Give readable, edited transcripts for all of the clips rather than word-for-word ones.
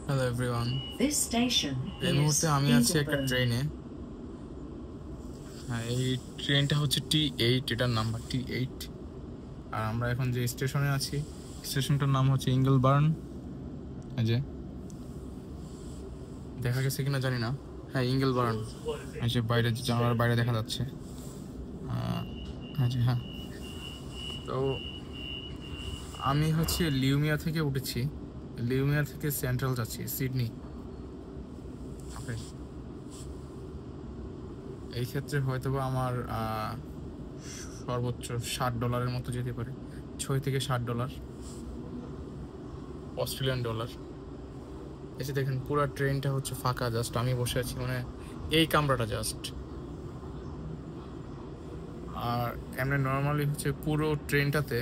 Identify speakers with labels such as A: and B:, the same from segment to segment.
A: Hello everyone.
B: This station
A: এই
B: is
A: মুহূর্তে আমি আছি একটা
B: Ingleburn.
A: ট্রেনে। হ্যাঁ, এই ট্রেনটা হচ্ছে T8, এটার নাম্বার T8। আর আমরা এখন যে স্টেশনে আছি, স্টেশনটার নাম হচ্ছে ইঙ্গলবার্ন। এই যে দেখা গেছে কিনা জানি না। হ্যাঁ, ইঙ্গলবার্ন। এই যে বাইরে, জানালার বাইরে দেখা যাচ্ছে। হ্যাঁ, তো আমি হচ্ছে লিউমিয়া থেকে উঠেছি। লিউমিয়া থেকে সেন্ট্রাল যাচ্ছি, সিডনি। ওকে, এই ক্ষেত্রে হয়তোবা আমার সর্বোচ্চ $60 মতো যেতে পারে, $6 থেকে $60 অস্ট্রেলিয়ান ডলার। এই যে দেখেন, পুরো ট্রেনটা হচ্ছে ফাঁকা, জাস্ট আমি বসে আছি, মানে এই কামরাটা জাস্ট। আর এমনি নর্মালি হচ্ছে পুরো ট্রেনটাতে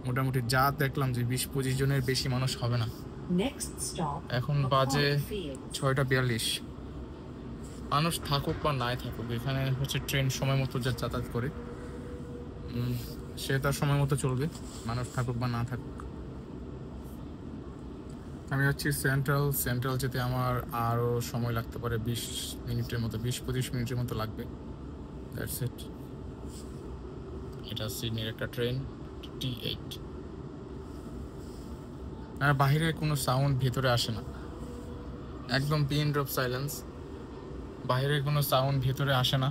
A: মোটামুটি যা দেখলাম যে 20-25 জনের বেশি মানুষ হবে না। এখন বাজে 6:42। মানুষ থাকুক বা নাই থাকুক, এখানে হচ্ছে ট্রেন সময় মতো যা যাতায়াত করে, সে তার সময় মতো চলবে, মানুষ থাকুক বা না থাকুক। আমি হচ্ছি সেন্ট্রাল যেতে আমার আরও সময় লাগতে পারে, 20 মিনিটের মতো, 20-25 মিনিটের মতো লাগবে। That's it. এটা সিডনির একটা ট্রেন, T8। আর বাইরে কোনো সাউন্ড ভেতরে আসে না, একদম পিন ড্রপ সাইলেন্স। বাইরে কোনো সাউন্ড ভেতরে আসে না,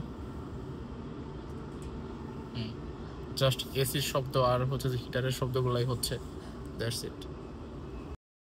A: জাস্ট এসির শব্দ আর হচ্ছে যে হিটারের শব্দগুলাই হচ্ছে। That's it.